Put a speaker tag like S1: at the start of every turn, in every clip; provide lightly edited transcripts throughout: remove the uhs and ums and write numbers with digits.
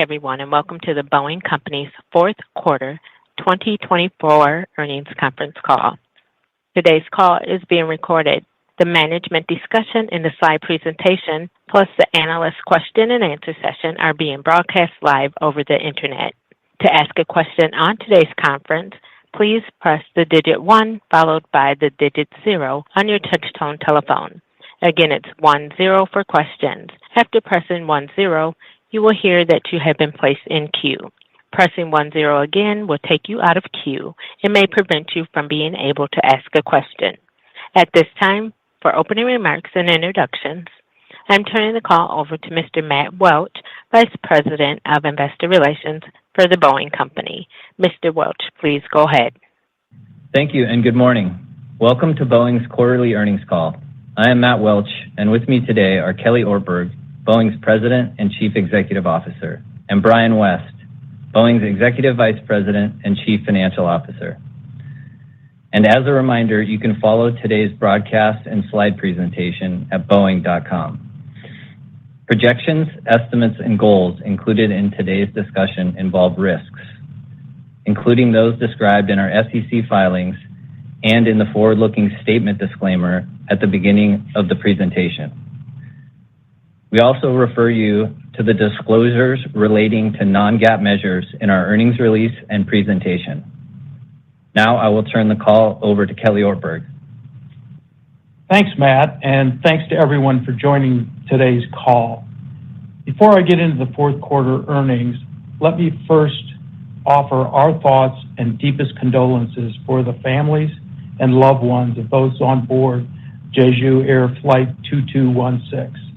S1: Everyone, and welcome to the Boeing Company's fourth quarter 2024 earnings conference call. Today's call is being recorded. The management discussion and the slide presentation, plus the analyst question and answer session, are being broadcast live over the internet. To ask a question on today's conference, please press the digit 1 followed by the digit 0 on your touch-tone telephone. Again, it's 10 for questions. After pressing 10, you will hear that you have been placed in queue. Pressing 10 again will take you out of queue and may prevent you from being able to ask a question. At this time, for opening remarks and introductions, I'm turning the call over to Mr. Matt Welch, Vice President of Investor Relations for the Boeing Company. Mr. Welch, please go ahead.
S2: Thank you and good morning. Welcome to Boeing's quarterly earnings call. I am Matt Welch, and with me today are Kelly Ortberg, Boeing's President and Chief Executive Officer, and Brian West, Boeing's Executive Vice President and Chief Financial Officer. And as a reminder, you can follow today's broadcast and slide presentation at Boeing.com. Projections, estimates, and goals included in today's discussion involve risks, including those described in our SEC filings and in the forward-looking statement disclaimer at the beginning of the presentation. We also refer you to the disclosures relating to non-GAAP measures in our earnings release and presentation. Now I will turn the call over to Kelly Ortberg.
S3: Thanks, Matt, and thanks to everyone for joining today's call. Before I get into the fourth quarter earnings, let me first offer our thoughts and deepest condolences for the families and loved ones of those on board Jeju Air Flight 2216.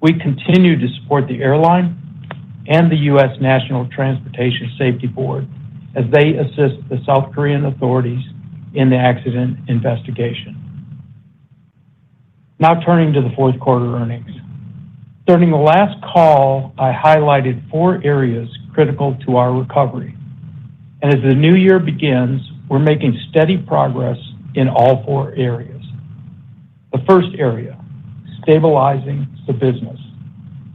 S3: We continue to support the airline and the U.S. National Transportation Safety Board as they assist the South Korean authorities in the accident investigation. Now turning to the fourth quarter earnings. During the last call, I highlighted 4 areas critical to our recovery. And as the new year begins, we're making steady progress in all 4 areas. The first area, stabilizing the business.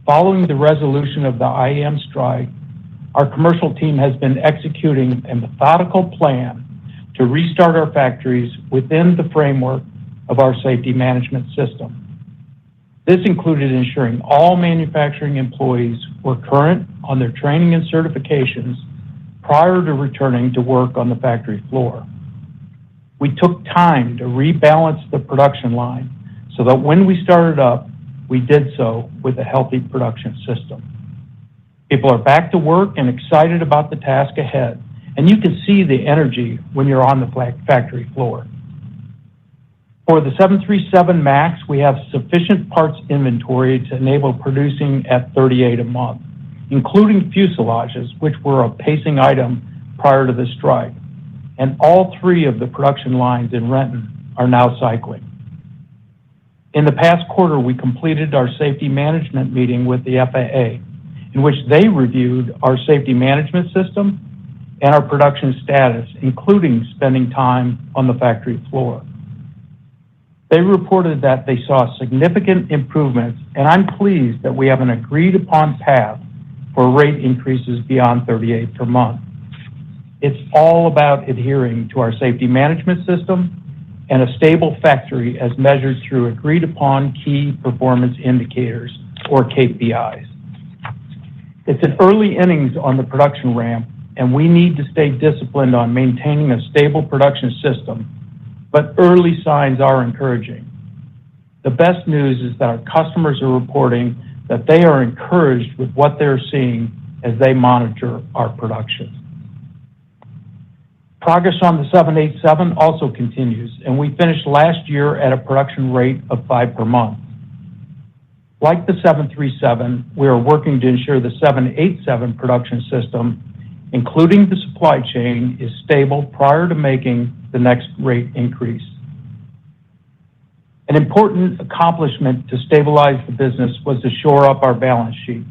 S3: Following the resolution of the IAM strike, our commercial team has been executing a methodical plan to restart our factories within the framework of our safety management system. This included ensuring all manufacturing employees were current on their training and certifications prior to returning to work on the factory floor. We took time to rebalance the production line so that when we started up, we did so with a healthy production system. People are back to work and excited about the task ahead, and you can see the energy when you're on the factory floor. For the 737 MAX, we have sufficient parts inventory to enable producing at 38 a month, including fuselages, which were a pacing item prior to the strike. And all 3 of the production lines in Renton are now cycling. In the past quarter, we completed our safety management meeting with the FAA, in which they reviewed our safety management system and our production status, including spending time on the factory floor. They reported that they saw significant improvements, and I'm pleased that we have an agreed-upon path for rate increases beyond 38 per month. It's all about adhering to our safety management system and a stable factory as measured through agreed-upon key performance indicators, or KPIs. It's an early innings on the production ramp, and we need to stay disciplined on maintaining a stable production system, but early signs are encouraging. The best news is that our customers are reporting that they are encouraged with what they're seeing as they monitor our production. Progress on the 787 also continues, and we finished last year at a production rate of 5 per month. Like the 737, we are working to ensure the 787 production system, including the supply chain, is stable prior to making the next rate increase. An important accomplishment to stabilize the business was to shore up our balance sheet.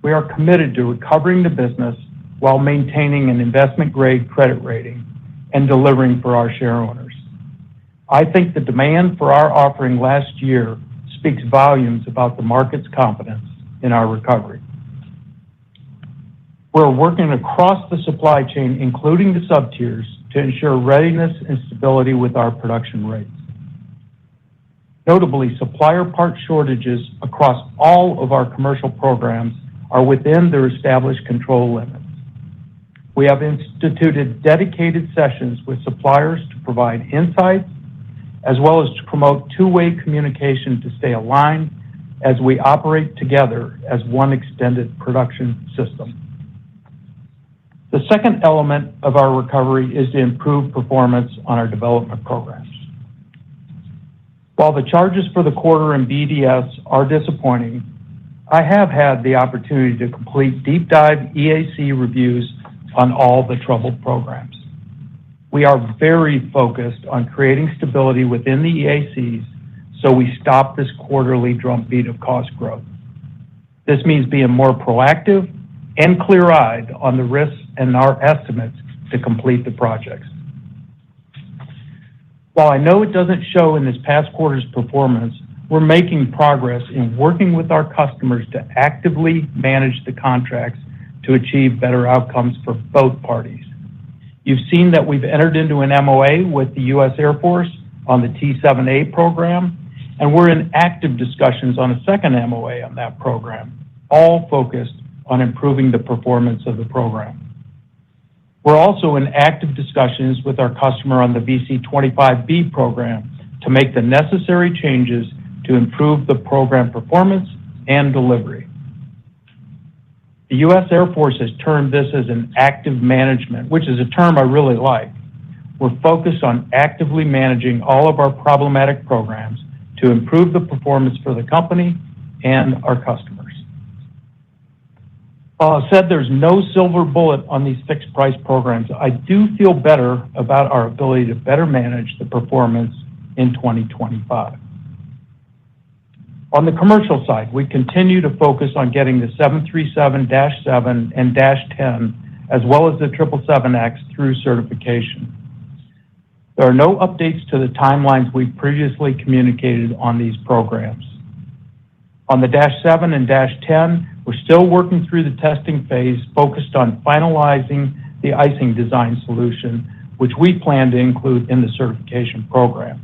S3: We are committed to recovering the business while maintaining an investment-grade credit rating and delivering for our shareowners. I think the demand for our offering last year speaks volumes about the market's confidence in our recovery. We're working across the supply chain, including the sub-tiers, to ensure readiness and stability with our production rates. Notably, supplier part shortages across all of our commercial programs are within their established control limits. We have instituted dedicated sessions with suppliers to provide insights, as well as to promote two-way communication to stay aligned as we operate together as one extended production system. The second element of our recovery is to improve performance on our development programs. While the charges for the quarter in BDS are disappointing, I have had the opportunity to complete deep dive EAC reviews on all the troubled programs. We are very focused on creating stability within the EACs so we stop this quarterly drumbeat of cost growth. This means being more proactive and clear-eyed on the risks and our estimates to complete the projects. While I know it doesn't show in this past quarter's performance, we're making progress in working with our customers to actively manage the contracts to achieve better outcomes for both parties. You've seen that we've entered into an MOA with the U.S. Air Force on the T-7A program, and we're in active discussions on a second MOA on that program, all focused on improving the performance of the program. We're also in active discussions with our customer on the VC-25B program to make the necessary changes to improve the program performance and delivery. The U.S. Air Force has termed this as an active management, which is a term I really like. We're focused on actively managing all of our problematic programs to improve the performance for the company and our customers. While I said there's no silver bullet on these fixed price programs, I do feel better about our ability to better manage the performance in 2025. On the commercial side, we continue to focus on getting the 737-7 and -10, as well as the 777X through certification. There are no updates to the timelines we previously communicated on these programs. On the -7 and -10, we're still working through the testing phase, focused on finalizing the icing design solution, which we plan to include in the certification program.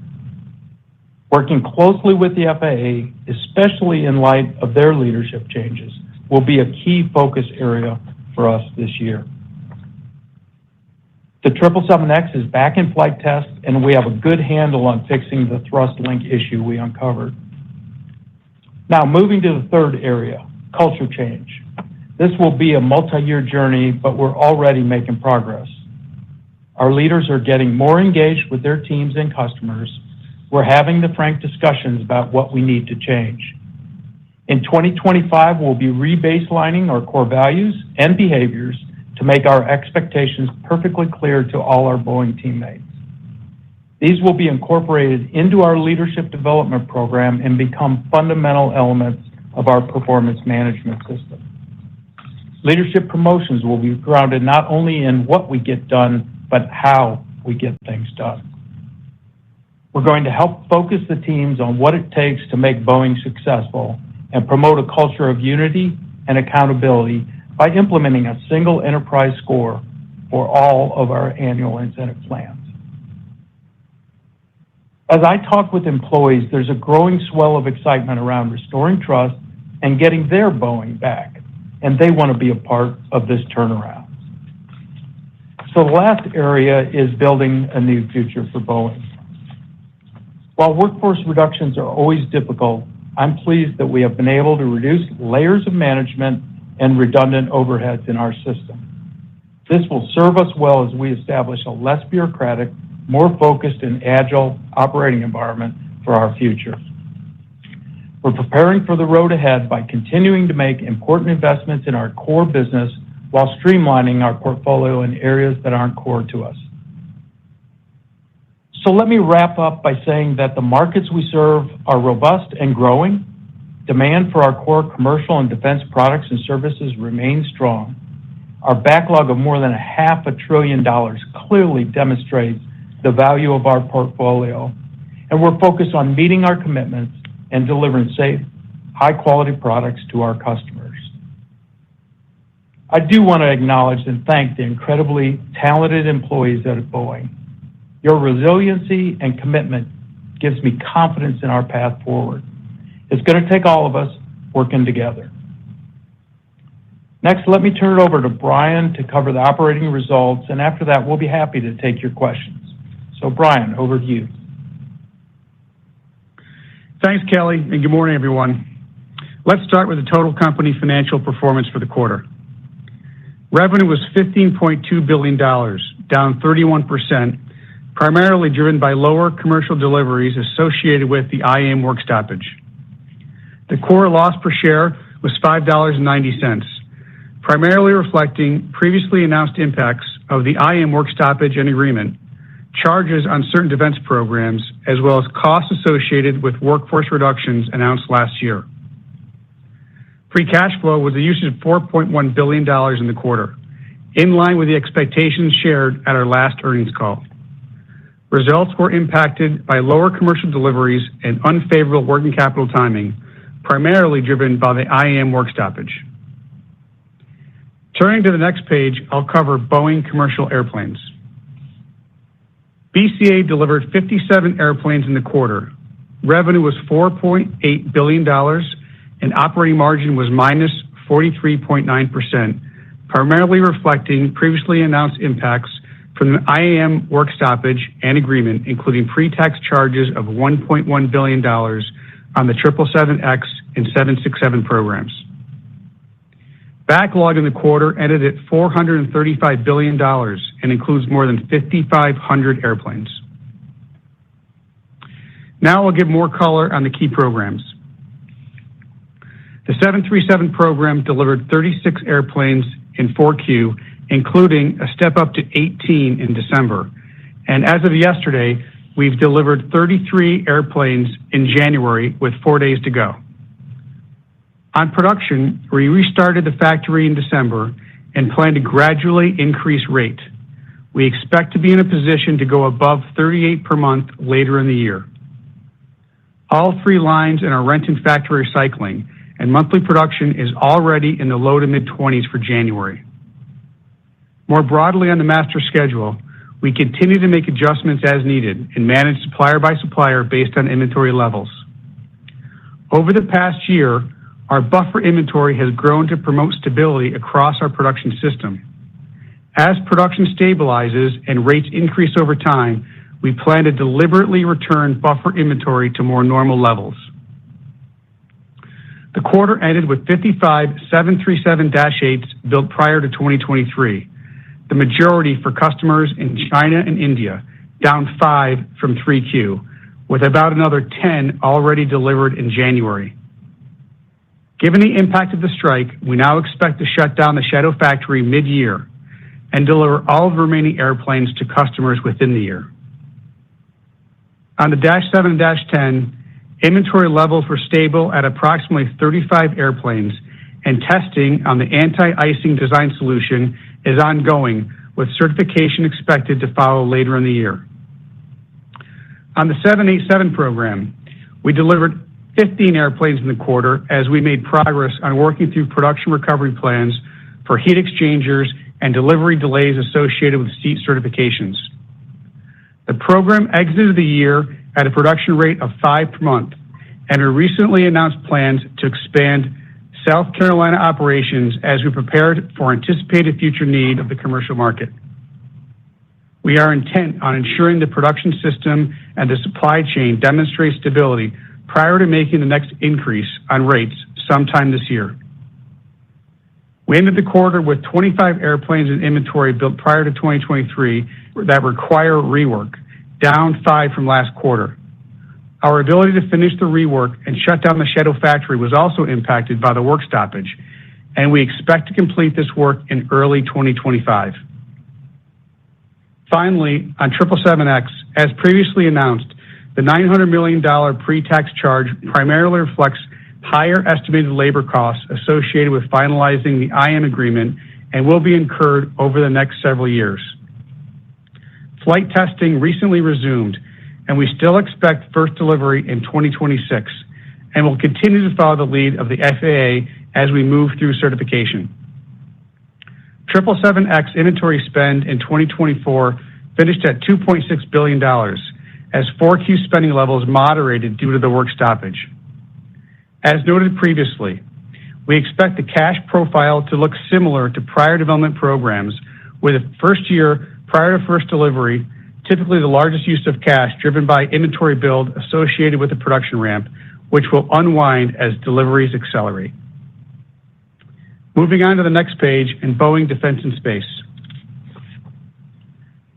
S3: Working closely with the FAA, especially in light of their leadership changes, will be a key focus area for us this year. The 777X is back in flight test, and we have a good handle on fixing the thrust link issue we uncovered. Now, moving to the third area, culture change. This will be a multi-year journey, but we're already making progress. Our leaders are getting more engaged with their teams and customers. We're having the frank discussions about what we need to change. In 2025, we'll be rebaselining our core values and behaviors to make our expectations perfectly clear to all our Boeing teammates. These will be incorporated into our leadership development program and become fundamental elements of our performance management system. Leadership promotions will be grounded not only in what we get done, but how we get things done. We're going to help focus the teams on what it takes to make Boeing successful and promote a culture of unity and accountability by implementing a single enterprise score for all of our annual incentive plans. As I talk with employees, there's a growing swell of excitement around restoring trust and getting their Boeing back, and they want to be a part of this turnaround. So the last area is building a new future for Boeing. While workforce reductions are always difficult, I'm pleased that we have been able to reduce layers of management and redundant overheads in our system. This will serve us well as we establish a less bureaucratic, more focused and agile operating environment for our future. We're preparing for the road ahead by continuing to make important investments in our core business while streamlining our portfolio in areas that aren't core to us. So let me wrap up by saying that the markets we serve are robust and growing. Demand for our core commercial and defense products and services remains strong. Our backlog of more than $500 billion clearly demonstrates the value of our portfolio, and we're focused on meeting our commitments and delivering safe, high-quality products to our customers. I do want to acknowledge and thank the incredibly talented employees at Boeing. Your resiliency and commitment gives me confidence in our path forward. It's going to take all of us working together. Next, let me turn it over to Brian to cover the operating results, and after that, we'll be happy to take your questions. So, Brian, over to you.
S4: Thanks, Kelly, and good morning, everyone. Let's start with the total company financial performance for the quarter. Revenue was $15.2 billion, down 31%, primarily driven by lower commercial deliveries associated with the IAM work stoppage. The core loss per share was $5.90, primarily reflecting previously announced impacts of the IAM work stoppage and agreement, charges on certain defense programs, as well as costs associated with workforce reductions announced last year. Free cash flow was a usage of $4.1 billion in the quarter, in line with the expectations shared at our last earnings call. Results were impacted by lower commercial deliveries and unfavorable working capital timing, primarily driven by the IAM work stoppage. Turning to the next page, I'll cover Boeing commercial airplanes. BCA delivered 57 airplanes in the quarter. Revenue was $4.8 billion, and operating margin was minus 43.9%, primarily reflecting previously announced impacts from the IAM work stoppage and agreement, including pre-tax charges of $1.1 billion on the 777X and 767 programs. Backlog in the quarter ended at $435 billion and includes more than 5,500 airplanes. Now I'll give more color on the key programs. The 737 program delivered 36 airplanes in 4Q, including a step up to 18 in December. And as of yesterday, we've delivered 33 airplanes in January with 4 days to go. On production, we restarted the factory in December and plan to gradually increase rate. We expect to be in a position to go above 38 per month later in the year. All 3 lines in our Renton factory are cycling, and monthly production is already in the low to mid-20s for January. More broadly on the master schedule, we continue to make adjustments as needed and manage supplier by supplier based on inventory levels. Over the past year, our buffer inventory has grown to promote stability across our production system. As production stabilizes and rates increase over time, we plan to deliberately return buffer inventory to more normal levels. The quarter ended with 55 737-8s built prior to 2023, the majority for customers in China and India, down 5 from 3Q, with about another 10 already delivered in January. Given the impact of the strike, we now expect to shut down the Shadow factory mid-year and deliver all of the remaining airplanes to customers within the year. On the Dash 7 and Dash 10, inventory levels were stable at approximately 35 airplanes, and testing on the anti-icing design solution is ongoing, with certification expected to follow later in the year. On the 787 program, we delivered 15 airplanes in the quarter as we made progress on working through production recovery plans for heat exchangers and delivery delays associated with seat certifications. The program exited the year at a production rate of 5 per month, and we recently announced plans to expand South Carolina operations as we prepared for anticipated future need of the commercial market. We are intent on ensuring the production system and the supply chain demonstrate stability prior to making the next increase on rates sometime this year. We ended the quarter with 25 airplanes in inventory built prior to 2023 that require rework, down 5 from last quarter. Our ability to finish the rework and shut down the Shadow factory was also impacted by the work stoppage, and we expect to complete this work in early 2025. Finally, on 777X, as previously announced, the $900 million pre-tax charge primarily reflects higher estimated labor costs associated with finalizing the IAM agreement and will be incurred over the next several years. Flight testing recently resumed, and we still expect first delivery in 2026, and will continue to follow the lead of the FAA as we move through certification. 777X inventory spend in 2024 finished at $2.6 billion, as 4Q spending levels moderated due to the work stoppage. As noted previously, we expect the cash profile to look similar to prior development programs, with the first year prior to first delivery, typically the largest use of cash driven by inventory build associated with the production ramp, which will unwind as deliveries accelerate. Moving on to the next page in Boeing Defense and Space.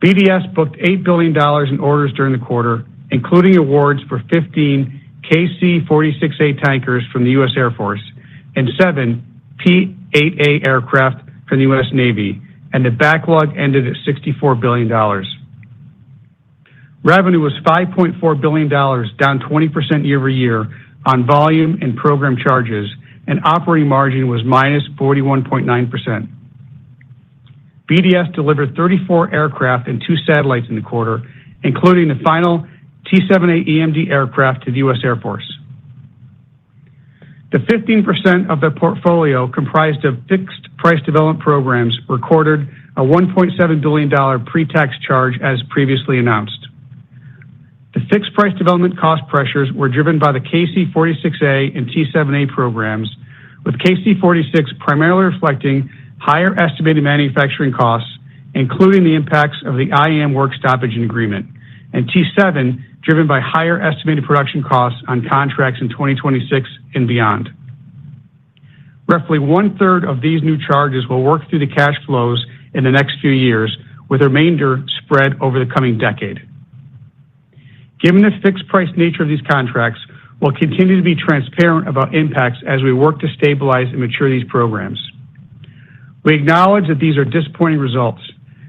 S4: BDS booked $8 billion in orders during the quarter, including awards for 15 KC-46A tankers from the U.S. Air Force and 7 P-8A aircraft from the U.S. Navy, and the backlog ended at $64 billion. Revenue was $5.4 billion, down 20% year over year on volume and program charges, and operating margin was minus 41.9%. BDS delivered 34 aircraft and 2 satellites in the quarter, including the final T-7A EMD aircraft to the U.S. Air Force. The 15% of the portfolio comprised of fixed-price development programs recorded a $1.7 billion pre-tax charge as previously announced. The fixed-price development cost pressures were driven by the KC-46A and T-7A programs, with KC-46 primarily reflecting higher estimated manufacturing costs, including the impacts of the IAM work stoppage and agreement, and T-7 driven by higher estimated production costs on contracts in 2026 and beyond. Roughly one-third of these new charges will work through the cash flows in the next few years, with the remainder spread over the coming decade. Given the fixed-price nature of these contracts, we'll continue to be transparent about impacts as we work to stabilize and mature these programs. We acknowledge that these are disappointing results.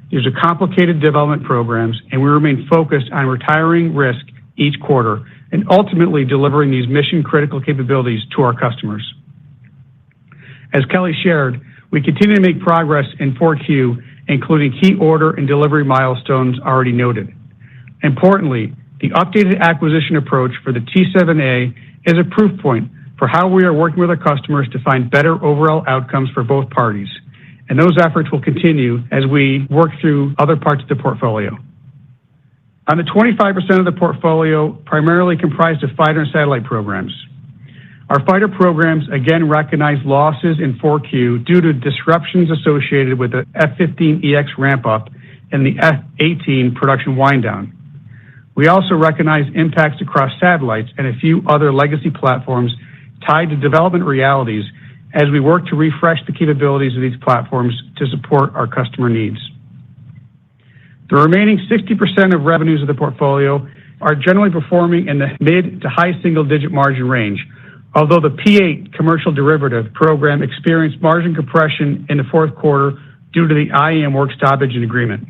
S4: These are complicated development programs, and we remain focused on retiring risk each quarter and ultimately delivering these mission-critical capabilities to our customers. As Kelly shared, we continue to make progress in 4Q, including key order and delivery milestones already noted. Importantly, the updated acquisition approach for the T-7A is a proof point for how we are working with our customers to find better overall outcomes for both parties, and those efforts will continue as we work through other parts of the portfolio. On the 25% of the portfolio, primarily comprised of fighter and satellite programs. Our fighter programs again recognized losses in 4Q due to disruptions associated with the F-15EX ramp-up and the F-18 production wind-down. We also recognize impacts across satellites and a few other legacy platforms tied to development realities as we work to refresh the capabilities of these platforms to support our customer needs. The remaining 60% of revenues of the portfolio are generally performing in the mid to high single-digit margin range, although the P-8 commercial derivative program experienced margin compression in the fourth quarter due to the IAM work stoppage and agreement.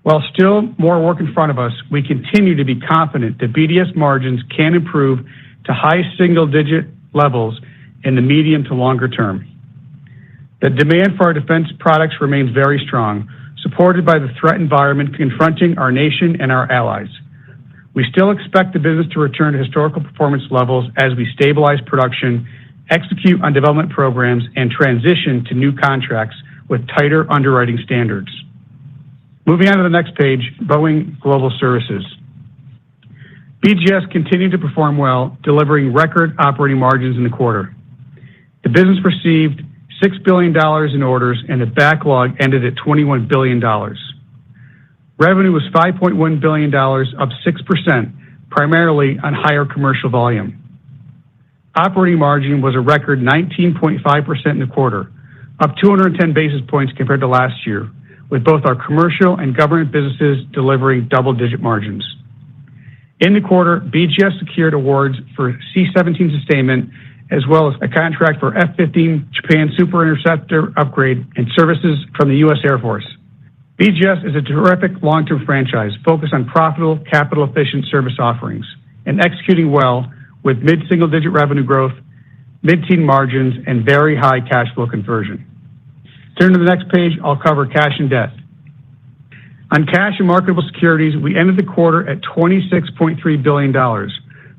S4: While still more work in front of us, we continue to be confident that BDS margins can improve to high single-digit levels in the medium to longer term. The demand for our defense products remains very strong, supported by the threat environment confronting our nation and our allies. We still expect the business to return to historical performance levels as we stabilize production, execute on development programs, and transition to new contracts with tighter underwriting standards. Moving on to the next page, Boeing Global Services. BGS continued to perform well, delivering record operating margins in the quarter. The business received $6 billion in orders, and the backlog ended at $21 billion. Revenue was $5.1 billion, up 6%, primarily on higher commercial volume. Operating margin was a record 19.5% in the quarter, up 210 basis points compared to last year, with both our commercial and government businesses delivering double-digit margins. In the quarter, BGS secured awards for C-17 sustainment, as well as a contract for F-15 Japan Super Interceptor upgrade and services from the U.S. Air Force. BGS is a terrific long-term franchise focused on profitable, capital-efficient service offerings and executing well with mid-single-digit revenue growth, mid-teen margins, and very high cash flow conversion. Turn to the next page, I'll cover cash and debt. On cash and marketable securities, we ended the quarter at $26.3 billion,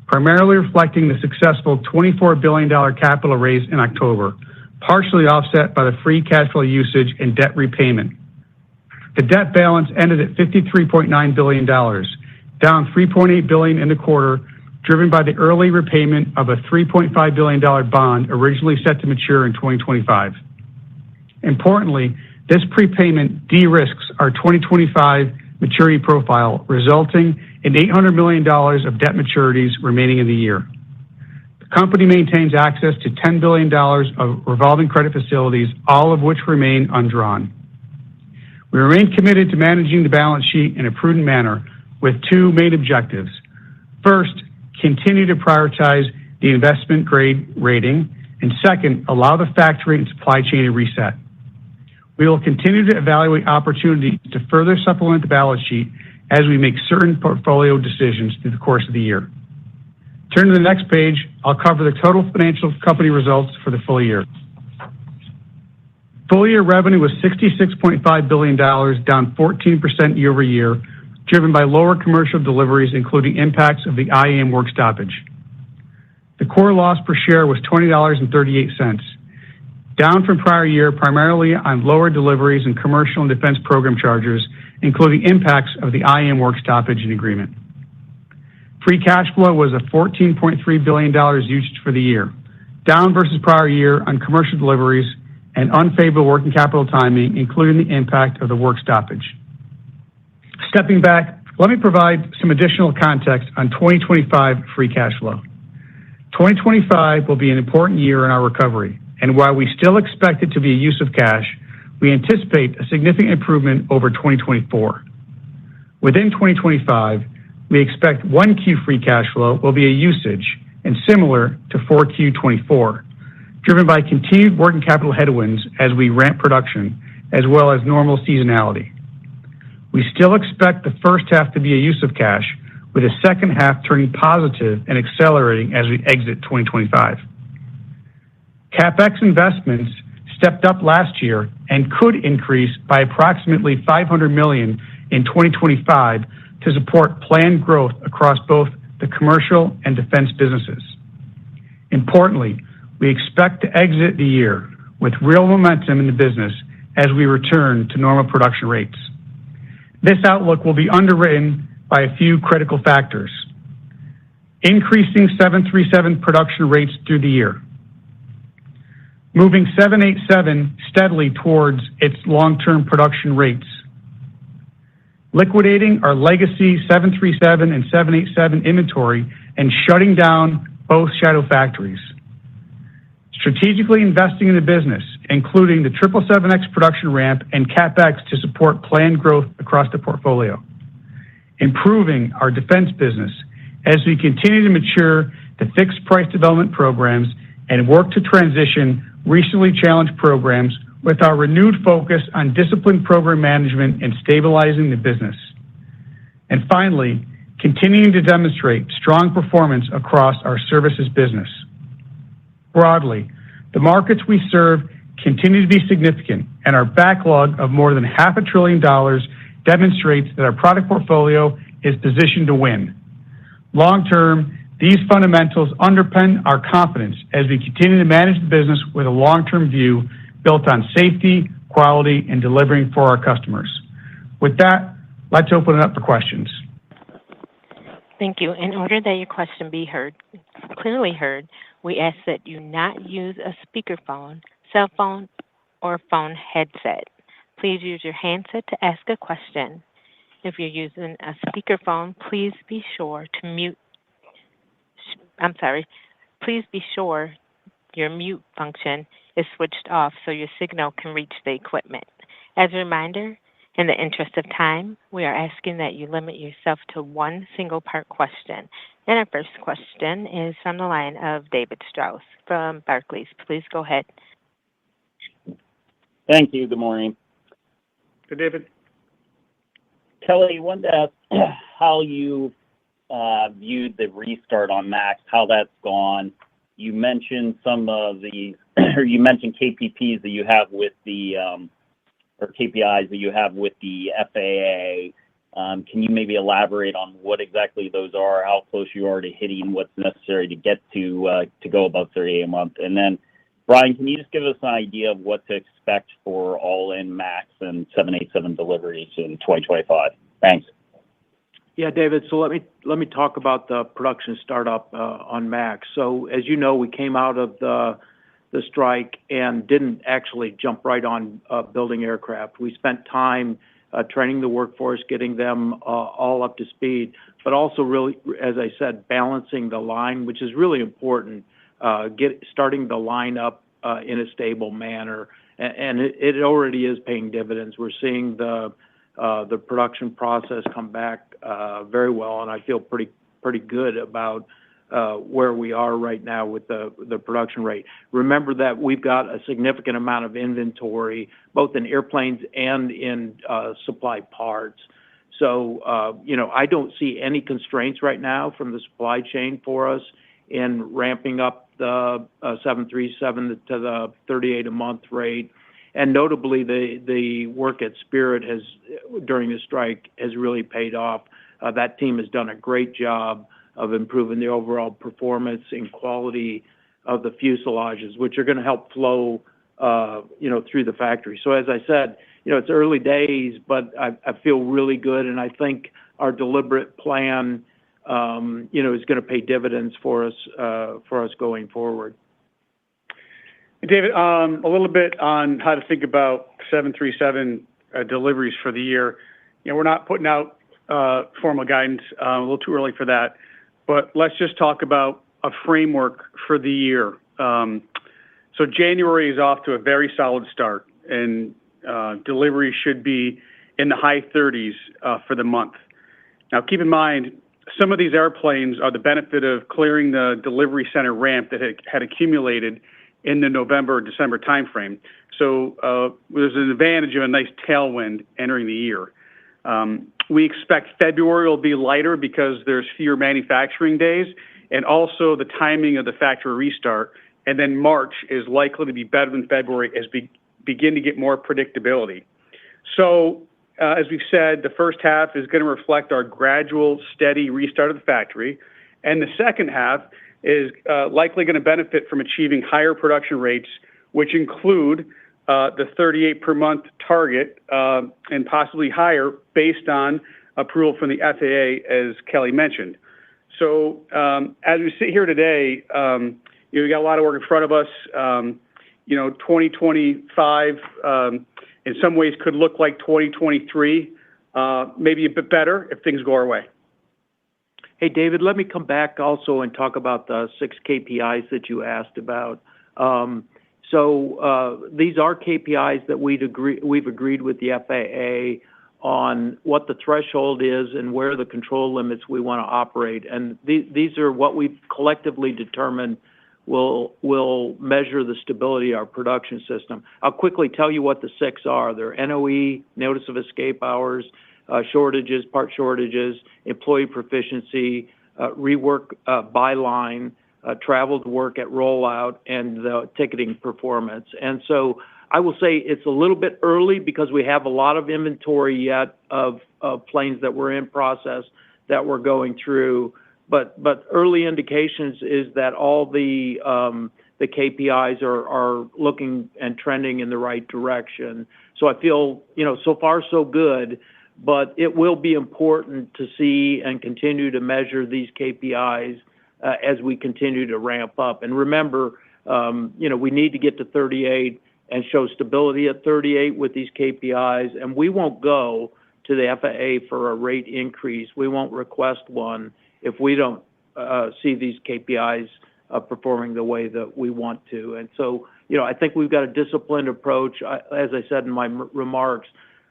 S4: primarily reflecting the successful $24 billion capital raise in October, partially offset by the free cash flow usage and debt repayment. The debt balance ended at $53.9 billion, down $3.8 billion in the quarter, driven by the early repayment of a $3.5 billion bond originally set to mature in 2025. Importantly, this prepayment de-risks our 2025 maturity profile, resulting in $800 million of debt maturities remaining in the year. The company maintains access to $10 billion of revolving credit facilities, all of which remain undrawn. We remain committed to managing the balance sheet in a prudent manner with two main objectives. First, continue to prioritize the investment grade rating, and second, allow the factory and supply chain to reset. We will continue to evaluate opportunities to further supplement the balance sheet as we make certain portfolio decisions through the course of the year. Turn to the next page, I'll cover the total financial company results for the full year. Full year revenue was $66.5 billion, down 14% year over year, driven by lower commercial deliveries, including impacts of the IAM work stoppage. The core loss per share was $20.38, down from prior year primarily on lower deliveries and commercial and defense program charges, including impacts of the IAM work stoppage and agreement. Free cash flow was a $14.3 billion used for the year, down versus prior year on commercial deliveries and unfavorable working capital timing, including the impact of the work stoppage. Stepping back, let me provide some additional context on 2025 free cash flow. 2025 will be an important year in our recovery, and while we still expect it to be a use of cash, we anticipate a significant improvement over 2024. Within 2025, we expect 1Q free cash flow will be a usage and similar to 4Q 24, driven by continued working capital headwinds as we ramp production, as well as normal seasonality. We still expect the first half to be a use of cash, with the second half turning positive and accelerating as we exit 2025. CapEx investments stepped up last year and could increase by approximately $500 million in 2025 to support planned growth across both the commercial and defense businesses. Importantly, we expect to exit the year with real momentum in the business as we return to normal production rates. This outlook will be underwritten by a few critical factors: increasing 737 production rates through the year, moving 787 steadily towards its long-term production rates, liquidating our legacy 737 and 787 inventory and shutting down both shadow factories, strategically investing in the business, including the 777X production ramp and CapEx to support planned growth across the portfolio, improving our defense business as we continue to mature the fixed price development programs and work to transition recently challenged programs with our renewed focus on disciplined program management and stabilizing the business. And finally, continuing to demonstrate strong performance across our services business. Broadly, the markets we serve continue to be significant, and our backlog of more than $500 billion demonstrates that our product portfolio is positioned to win. Long term, these fundamentals underpin our confidence as we continue to manage the business with a long-term view built on safety, quality, and delivering for our customers. With that, let's open it up for questions.
S1: Thank you. In order that your question be clearly heard, we ask that you not use a speakerphone, cell phone, or phone headset. Please use your handset to ask a question. If you're using a speakerphone, please be sure your mute function is switched off so your signal can reach the equipment. As a reminder, in the interest of time, we are asking that you limit yourself to one single part question. And our first question is from the line of David Strauss from Barclays. Please go ahead.
S5: Thank you. Good morning.
S4: Good, David.
S5: Kelly, I wanted to ask how you viewed the restart on MAX, how that's gone. You mentioned some of the, or you mentioned KPPs that you have with the, or KPIs that you have with the FAA. Can you maybe elaborate on what exactly those are, how close you are to hitting what's necessary to get to go above 38 a month? And then, Brian, can you just give us an idea of what to expect for all-in MAX and 787 deliveries in 2025? Thanks.
S3: Yeah, David. So let me talk about the production startup on MAX. So as you know, we came out of the strike and didn't actually jump right on building aircraft. We spent time training the workforce, getting them all up to speed, but also really, as I said, balancing the line, which is really important. Starting the line up in a stable manner, and it already is paying dividends. We're seeing the production process come back very well, and I feel pretty good about where we are right now with the production rate. Remember that we've got a significant amount of inventory, both in airplanes and in supply parts. So, I don't see any constraints right now from the supply chain for us in ramping up the 737 to the 38 a month rate. And notably, the work at Spirit during the strike has really paid off. That team has done a great job of improving the overall performance and quality of the fuselages, which are going to help flow, through the factory. So as I said, it's early days, but I feel really good, and I think our deliberate plan, is going to pay dividends for us going forward.
S4: David, a little bit on how to think about 737 deliveries for the year. We're not putting out formal guidance, a little too early for that, but let's just talk about a framework for the year. So January is off to a very solid start, and delivery should be in the high 30s for the month. Now, keep in mind, some of these airplanes are the benefit of clearing the delivery center ramp that had accumulated in the November-December timeframe. So there's an advantage of a nice tailwind entering the year. We expect February will be lighter because there's fewer manufacturing days, and also the timing of the factory restart. And then March is likely to be better than February as we begin to get more predictability. So as we've said, the first half is going to reflect our gradual, steady restart of the factory, and the second half is likely going to benefit from achieving higher production rates, which include the 38 per month target and possibly higher based on approval from the FAA, as Kelly mentioned. So as we sit here today, we got a lot of work in front of us. 2025 in some ways could look like 2023, maybe a bit better if things go our way.
S3: Hey, David, let me come back also and talk about the 6 KPIs that you asked about. So these are KPIs that we've agreed with the FAA on what the threshold is and where the control limits we want to operate. And these are what we've collectively determined will measure the stability of our production system. I'll quickly tell you what the 6 are. They're NOE, notice of escape hours, shortages, part shortages, employee proficiency, rework by line, travel to work at rollout, and the ticketing performance. And so I will say it's a little bit early because we have a lot of inventory yet of planes that were in process that we're going through. But early indications is that all the KPIs are looking and trending in the right direction. So I feel, so far so good, but it will be important to see and continue to measure these KPIs as we continue to ramp up. And remember, we need to get to 38 and show stability at 38 with these KPIs, and we won't go to the FAA for a rate increase. We won't request one if we don't see these KPIs performing the way that we want to. And so, I think we've got a disciplined approach. As I said in my remarks,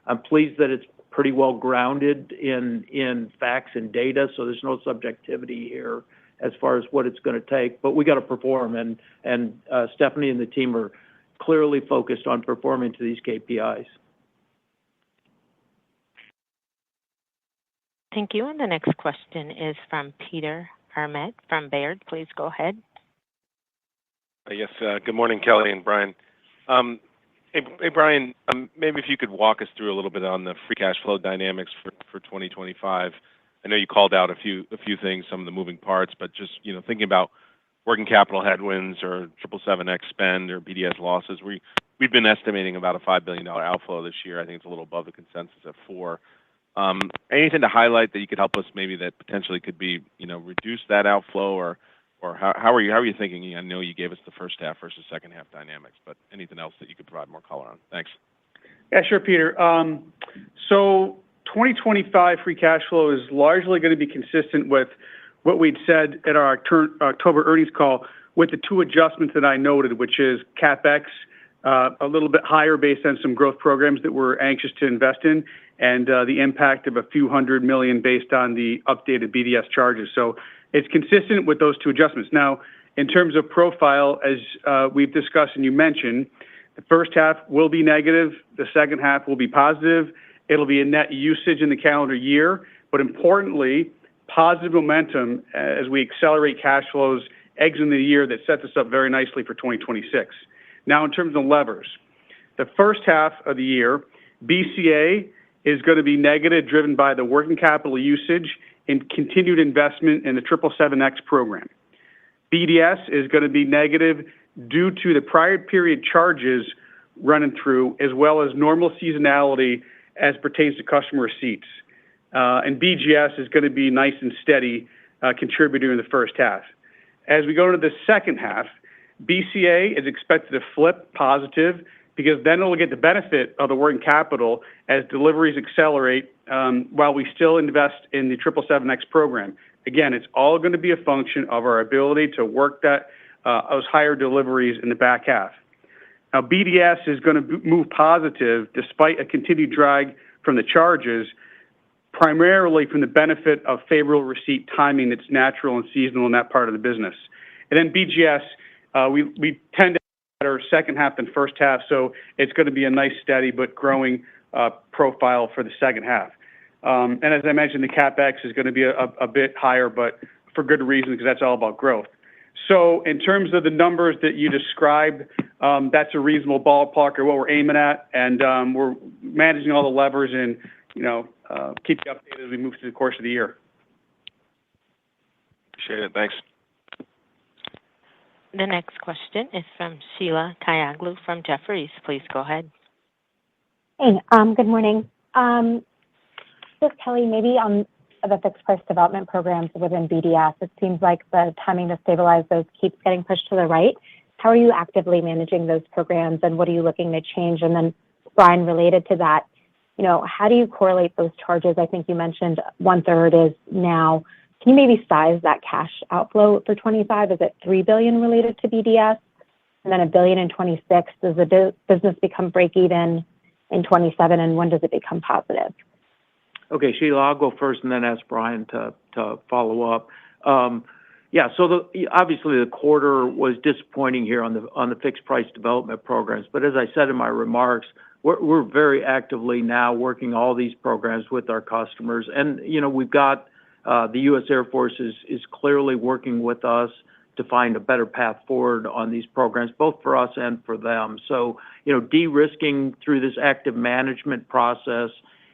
S3: I'm pleased that it's pretty well grounded in facts and data, so there's no subjectivity here as far as what it's going to take. But we got to perform, and Stephanie and the team are clearly focused on performing to these KPIs.
S1: Thank you. And the next question is from Peter Arment from Baird. Please go ahead.
S6: Yes. Good morning, Kelly and Brian. Hey, Brian, maybe if you could walk us through a little bit on the free cash flow dynamics for 2025. I know you called out a few things, some of the moving parts, but just, thinking about working capital headwinds or 777X spend or BDS losses. We've been estimating about a $5 billion outflow this year. I think it's a little above the consensus at 4. Anything to highlight that you could help us maybe that potentially could be, reduce that outflow, or how are you thinking? I know you gave us the first half versus second half dynamics, but anything else that you could provide more color on? Thanks.
S7: Yeah, sure, Peter. So 2025 free cash flow is largely going to be consistent with what we'd said at our October earnings call, with the two adjustments that I noted, which is CapEx a little bit higher based on some growth programs that we're anxious to invest in, and the impact of a few $100 million based on the updated BDS charges. So it's consistent with those two adjustments. Now, in terms of profile, as we've discussed and you mentioned, the first half will be negative, the second half will be positive. It'll be a net usage in the calendar year, but importantly, positive momentum as we accelerate cash flows exiting the year that sets us up very nicely for 2026. Now, in terms of levers, the first half of the year, BCA is going to be negative, driven by the working capital usage and continued investment in the 777X program. BDS is going to be negative due to the prior period charges running through, as well as normal seasonality as pertains to customer receipts. And BGS is going to be nice and steady contributor in the first half. As we go into the second half, BCA is expected to flip positive, because then it'll get the benefit of the working capital as deliveries accelerate while we still invest in the 777X program. Again, it's all going to be a function of our ability to work those higher deliveries in the back half. Now, BDS is going to move positive despite a continued drag from the charges, primarily from the benefit of favorable receipt timing that's natural and seasonal in that part of the business. And then BGS, we tend to have our second half than first half, so it's going to be a nice, steady but growing profile for the second half. And as I mentioned, the CapEx is going to be a bit higher, but for good reason, because that's all about growth. So in terms of the numbers that you described, that's a reasonable ballpark of what we're aiming at, and we're managing all the levers and, keep you updated as we move through the course of the year.
S6: Appreciate it. Thanks.
S1: The next question is from Sheila Kahyaoglu from Jefferies. Please go ahead.
S8: Hey, good morning. Just Kelly, maybe on the fixed price development programs within BDS, it seems like the timing to stabilize those keeps getting pushed to the right. How are you actively managing those programs, and what are you looking to change? And then, Brian, related to that, how do you correlate those charges? I think you mentioned 1/3 is now. Can you maybe size that cash outflow for 25? Is it $3 billion related to BDS, and then $1 billion in 26? Does the business become break even in 27, and when does it become positive?
S3: Okay, Sheila, I'll go first and then ask Brian to follow up. So obviously the quarter was disappointing here on the fixed price development programs. But as I said in my remarks, we're very actively now working all these programs with our customers, and we've got the U.S. Air Force is clearly working with us to find a better path forward on these programs, both for us and for them. So de-risking through this active management process,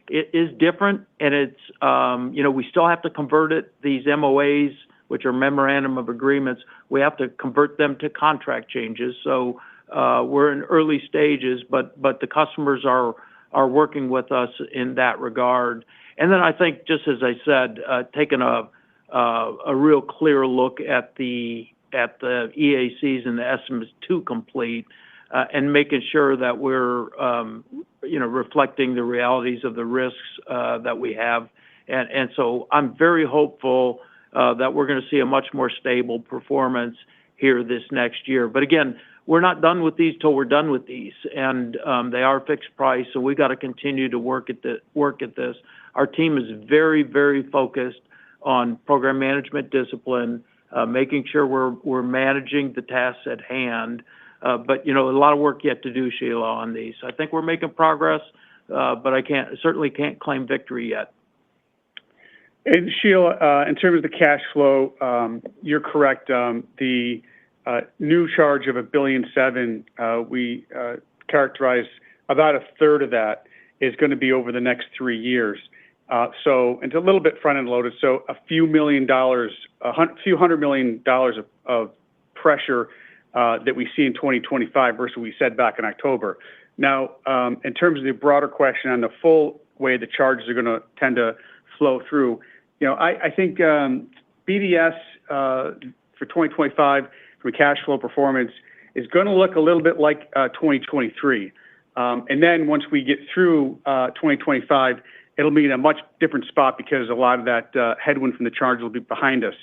S3: it is different, and it's we still have to convert these MOAs, which are memorandum of agreements. We have to convert them to contract changes. So we're in early stages, but the customers are working with us in that regard. And then I think, just as I said, taking a real clear look at the EACs and the estimates to complete, and making sure that we're reflecting the realities of the risks that we have. And so I'm very hopeful that we're going to see a much more stable performance here this next year. But again, we're not done with these till we're done with these, and they are fixed price, so we got to continue to work at this. Our team is very, very focused on program management discipline, making sure we're managing the tasks at hand. But a lot of work yet to do, Sheila, on these. I think we're making progress, but I certainly can't claim victory yet.
S7: And Sheila, in terms of the cash flow, you're correct. The new charge of $1.7 billion, we characterize about 1/3 of that is going to be over the next 3 years. So it's a little bit front-end loaded. So a few $100 million of pressure that we see in 2025 versus what we said back in October. Now, in terms of the broader question on the full way the charges are going to tend to flow through, I think BDS for 2025 from a cash flow performance is going to look a little bit like 2023. And then once we get through 2025, it'll be in a much different spot because a lot of that headwind from the charge will be behind us.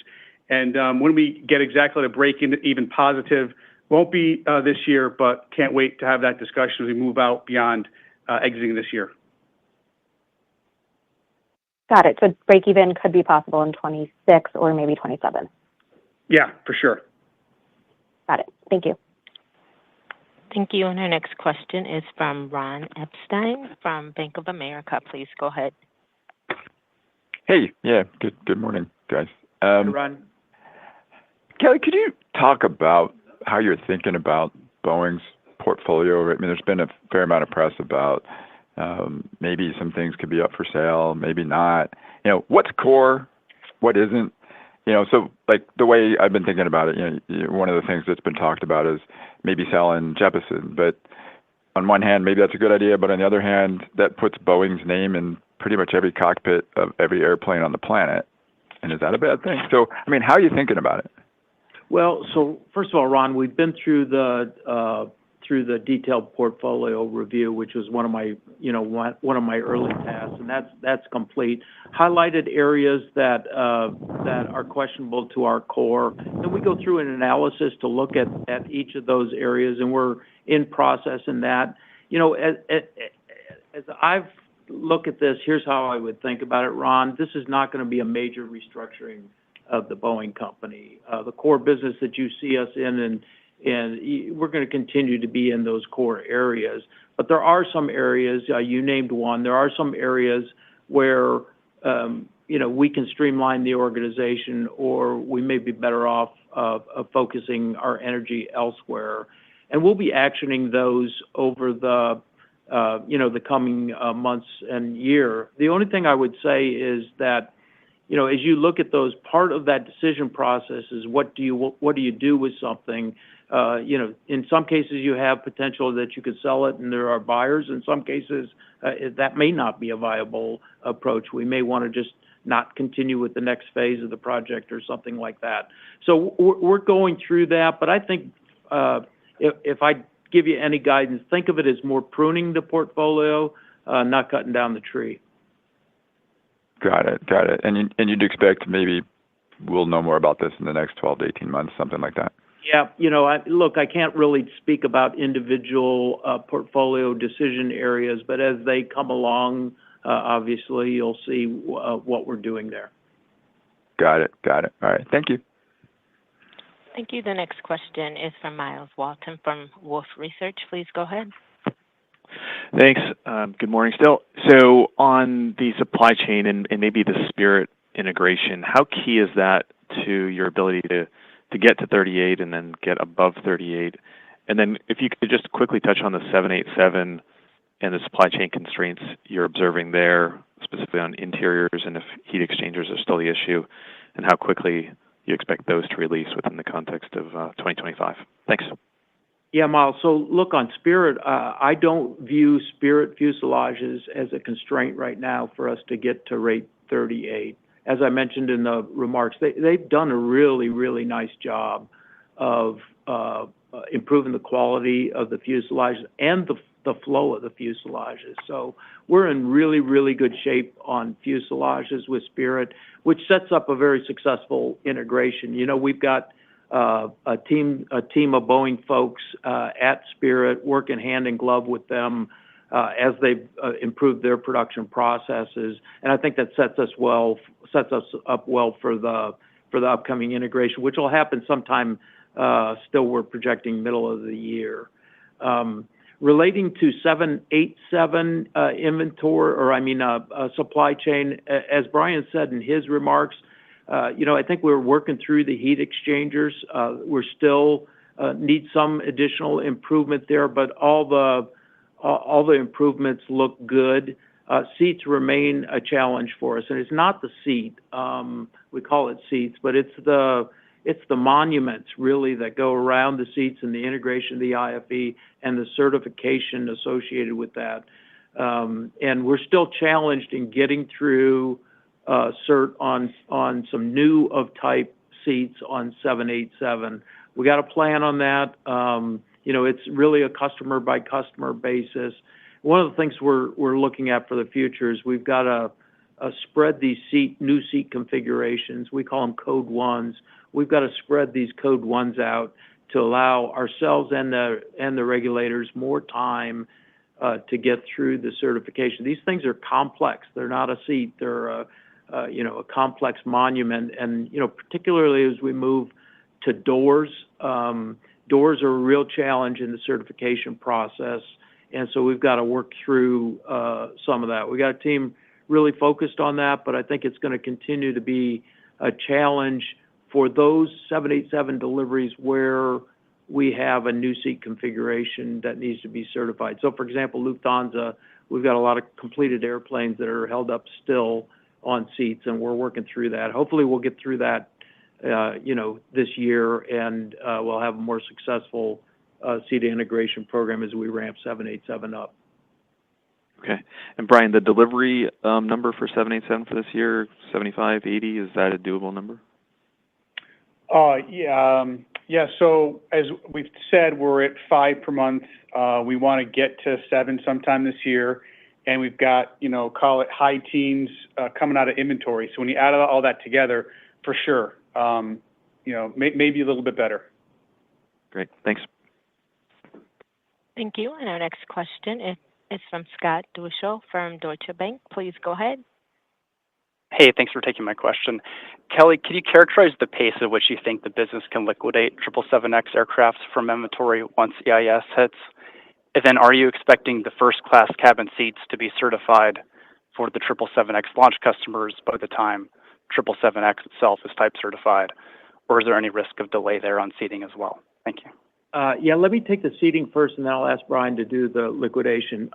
S7: And when we get exactly to break into even positive, won't be this year, but can't wait to have that discussion as we move out beyond exiting this year.
S8: Got it. So break even could be possible in 26 or maybe 27.
S7: Yeah, for sure.
S8: Got it. Thank you.
S1: Thank you. And our next question is from Ron Epstein from Bank of America. Please go ahead.
S9: Hey, yeah, good morning, guys.
S7: Hey, Ron.
S9: Kelly, could you talk about how you're thinking about Boeing's portfolio? I mean, there's been a fair amount of press about maybe some things could be up for sale, maybe not. What's core, what isn't? So like the way I've been thinking about it, one of the things that's been talked about is maybe selling Jeppesen. But on one hand, maybe that's a good idea, but on the other hand, that puts Boeing's name in pretty much every cockpit of every airplane on the planet. And is that a bad thing? So, I mean, how are you thinking about it?
S10: Well, so first of all, Ron, we've been through the detailed portfolio review, which was one of my early tasks, and that's complete. Highlighted areas that are questionable to our core, and we go through an analysis to look at each of those areas, and we're in process in that. As I've looked at this, here's how I would think about it, Ron. This is not going to be a major restructuring of the Boeing company. The core business that you see us in, and we're going to continue to be in those core areas. But there are some areas, you named one, there are some areas where, we can streamline the organization, or we may be better off of focusing our energy elsewhere. And we'll be actioning those over the coming months and year. The only thing I would say is that, as you look at those, part of that decision process is what do you do with something? In some cases you have potential that you could sell it and there are buyers. In some cases, that may not be a viable approach. We may want to just not continue with the next phase of the project or something like that. So we're going through that, but I think if I give you any guidance, think of it as more pruning the portfolio, not cutting down the tree.
S9: Got it. And you'd expect maybe we'll know more about this in the next 12 to 18 months, something like that?
S10: Yeah, I can't really speak about individual portfolio decision areas, but as they come along, obviously you'll see what we're doing there.
S9: Got it. All right, thank you.
S1: Thank you. The next question is from Miles Walton from Wolfe Research. Please go ahead.
S11: Thanks. Good morning still. So on the supply chain and maybe the Spirit integration, how key is that to your ability to get to 38 and then get above 38? And then if you could just quickly touch on the 787 and the supply chain constraints you're observing there, specifically on interiors, and if heat exchangers are still the issue, and how quickly you expect those to release within the context of 2025. Thanks.
S10: Yeah, Miles. So look, on Spirit, I don't view Spirit fuselages as a constraint right now for us to get to rate 38. As I mentioned in the remarks, they've done a really, really nice job of improving the quality of the fuselages and the flow of the fuselages. So we're in really, really good shape on fuselages with Spirit, which sets up a very successful integration. We've got a team of Boeing folks at Spirit working hand in glove with them as they've improved their production processes, and I think that sets us up well for the upcoming integration, which will happen sometime. Still, we're projecting middle of the year. Relating to 787 inventory, supply chain, as Brian said in his remarks, I think we're working through the heat exchangers. We're still need some additional improvement there, but all the improvements look good. Seats remain a challenge for us, and it's not the seat. We call it seats, but it's It's the monuments, really, that go around the seats and the integration of the IFE and the certification associated with that. And we're still challenged in getting through cert on some new of type seats on 787. We got a plan on that. It's really a customer by customer basis. One of the things we're looking at for the future is we've got to spread these new seat configurations. We call them code ones. We've got to spread these code ones out to allow ourselves and the regulators more time to get through the certification. These things are complex. They're not a seat. They're a complex monument. And particularly as we move to doors, doors are a real challenge in the certification process. And so we've got to work through some of that. We got a team really focused on that, but I think it's going to continue to be a challenge for those 787 deliveries where we have a new seat configuration that needs to be certified. So, for example, Lufthansa, we've got a lot of completed airplanes that are held up still on seats, and we're working through that. Hopefully we'll get through that, this year, and we'll have a more successful seat integration program as we ramp 787 up.
S11: Okay. And Brian, the delivery number for 787 for this year, 75, 80, is that a doable number?
S7: Yeah. So as we've said, we're at 5 per month. We want to get to 7 sometime this year, and we've got, call it high teens coming out of inventory. So when you add all that together, for sure, maybe a little bit better.
S11: Great. Thanks.
S1: Thank you. And our next question is from Scott Deuschle from Deutsche Bank. Please go ahead.
S12: Hey, thanks for taking my question. Kelly, can you characterize the pace at which you think the business can liquidate 777X aircraft from inventory once EIS hits? And then are you expecting the first-class cabin seats to be certified for the 777X launch customers by the time 777X itself is type certified? Or is there any risk of delay there on seating as well? Thank you.
S10: Let me take the seating first, and then I'll ask Brian to do the liquidation.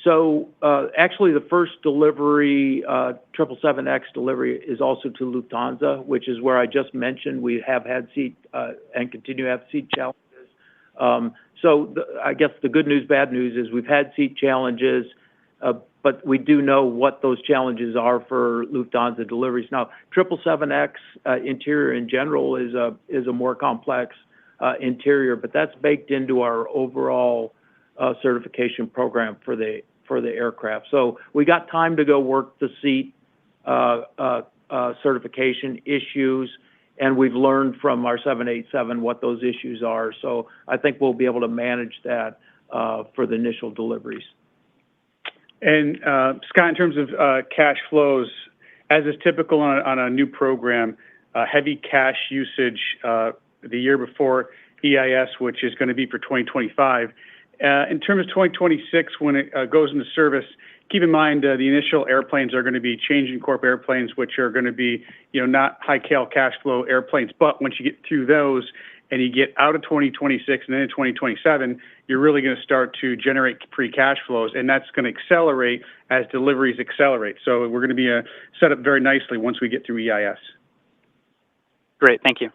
S10: Actually, the first delivery, 777X delivery, is also to Lufthansa, which is where I just mentioned we have had seat and continue to have seat challenges. I guess the good news, bad news is we've had seat challenges, but we do know what those challenges are for Lufthansa deliveries. Now, 777X interior in general is a more complex interior, but that's baked into our overall certification program for the aircraft. So we got time to go work the seat certification issues, and we've learned from our 787 what those issues are. So I think we'll be able to manage that for the initial deliveries.
S7: And Scott, in terms of cash flows, as is typical on a new program, heavy cash usage the year before EIS, which is going to be for 2025. In terms of 2026, when it goes into service, keep in mind the initial airplanes are going to be changing corp airplanes, which are going to be, not high cash flow airplanes. But once you get through those and you get out of 2026 and then in 2027, you're really going to start to generate free cash flows, and that's going to accelerate as deliveries accelerate. So we're going to be set up very nicely once we get through EIS.
S12: Great. Thank you.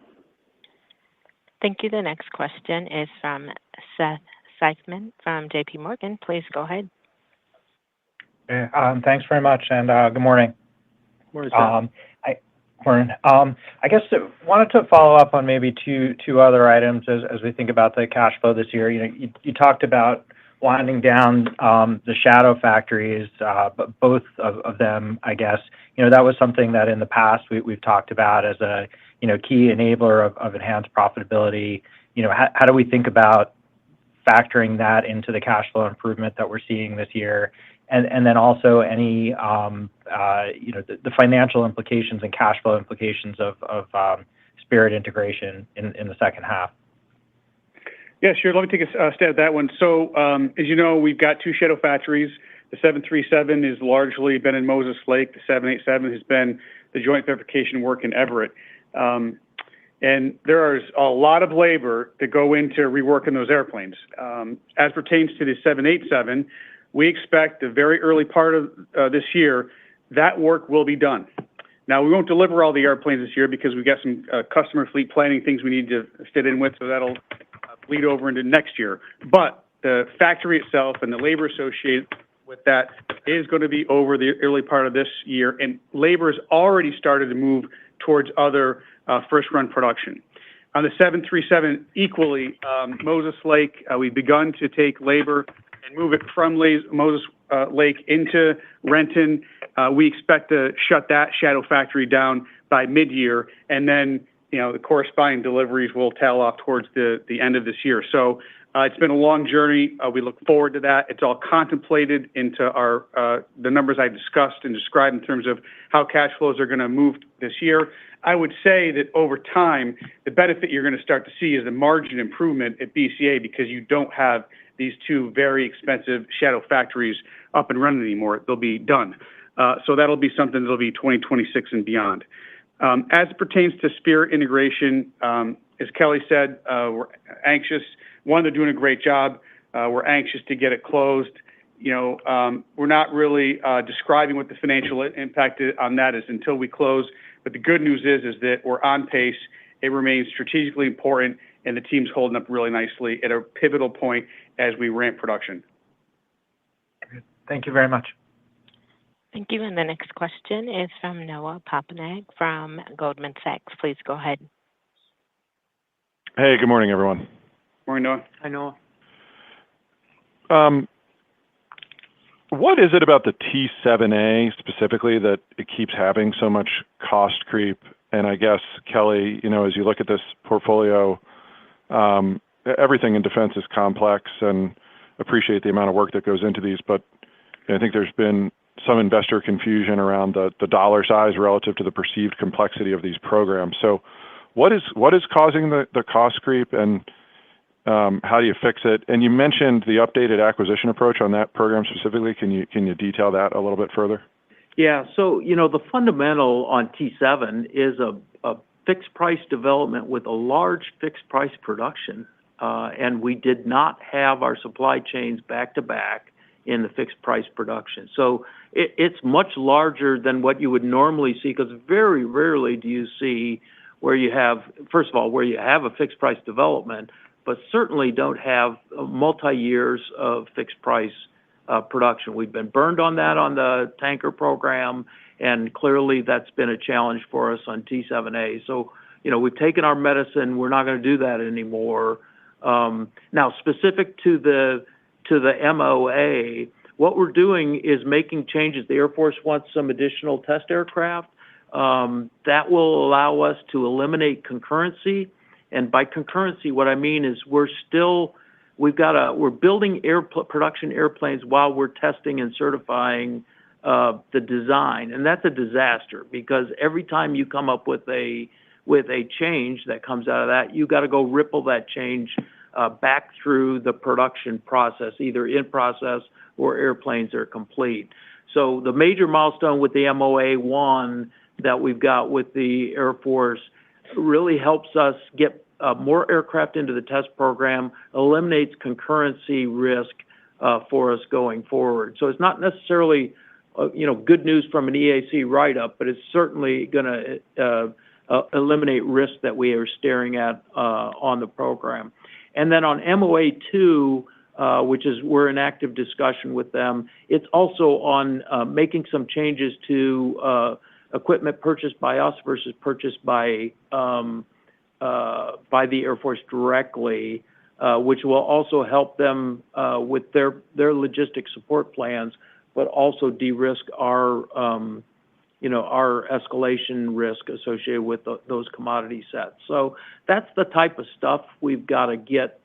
S1: Thank you. The next question is from Seth Seifman from JP Morgan. Please go ahead.
S13: Thanks very much, and good morning.
S10: Morning, Seth.
S13: I guess wanted to follow up on maybe two other items as we think about the cash flow this year. You talked about winding down the shadow factories, but both of them, I guess, that was something that in the past we've talked about as a key enabler of enhanced profitability. How do we think about factoring that into the cash flow improvement that we're seeing this year? And then also any, the financial implications and cash flow implications of Spirit integration in the second half.
S7: Yeah, sure. Let me take a stab at that one. So, as you know, we've got 2 shadow factories. The 737 has largely been in Moses Lake. The 787 has been the joint verification work in Everett. And there is a lot of labor to go into reworking those airplanes. As pertains to the 787, we expect the very early part of this year, that work will be done. Now, we won't deliver all the airplanes this year because we've got some customer fleet planning things we need to fit in with, so that'll bleed over into next year. But the factory itself and the labor associated with that is going to be over the early part of this year, and labor has already started to move towards other first-run production. On the 737, equally, Moses Lake, we've begun to take labor and move it from Moses Lake into Renton. We expect to shut that shadow factory down by mid-year, and then the corresponding deliveries will tail off towards the end of this year. So it's been a long journey. We look forward to that. It's all contemplated into our the numbers I discussed and described in terms of how cash flows are going to move this year. I would say that over time, the benefit you're going to start to see is the margin improvement at BCA because you don't have these two very expensive shadow factories up and running anymore. They'll be done. So that'll be something that'll be 2026 and beyond. As it pertains to Spirit integration, as Kelly said, we're anxious. One, they're doing a great job. We're anxious to get it closed. We're not really describing what the financial impact on that is until we close. But the good news is that we're on pace. It remains strategically important, and the team's holding up really nicely at a pivotal point as we ramp production.
S13: Thank you very much.
S1: Thank you. And the next question is from Noah Poponak from Goldman Sachs. Please go ahead.
S14: Hey, good morning, everyone.
S7: Morning, Noah.
S10: Hi, Noah.
S14: What is it about the T-7A specifically that it keeps having so much cost creep? And I guess, Kelly, as you look at this portfolio, everything in defense is complex and appreciate the amount of work that goes into these, but I think there's been some investor confusion around the dollar size relative to the perceived complexity of these programs. So what is causing the cost creep, and how do you fix it? And you mentioned the updated acquisition approach on that program specifically. Can you detail that a little bit further?
S10: Yeah, so, the fundamental on T7 is a fixed price development with a large fixed price production, and we did not have our supply chains back to back in the fixed price production. So it's much larger than what you would normally see, because very rarely do you see where you have a fixed price development, but certainly don't have multi-years of fixed price production. We've been burned on that on the tanker program, and clearly that's been a challenge for us on T-7A. So, we've taken our medicine. We're not going to do that anymore. Now, specific to the MOA, what we're doing is making changes. The Air Force wants some additional test aircraft. That will allow us to eliminate concurrency. And by concurrency, what I mean is we're building production airplanes while we're testing and certifying the design, and that's a disaster because every time you come up with a change that comes out of that, you got to go ripple that change back through the production process, either in process or airplanes are complete. So the major milestone with the MOA-1 that we've got with the Air Force really helps us get more aircraft into the test program, eliminates concurrency risk for us going forward. So it's not necessarily, good news from an EAC write-up, but it's certainly going to eliminate risk that we are staring at on the program. And then on MOA-2, which is we're in active discussion with them, it's also on making some changes to equipment purchased by us versus purchased by the Air Force directly, which will also help them with their logistic support plans, but also de-risk our escalation risk associated with those commodity sets. So that's the type of stuff we've got to get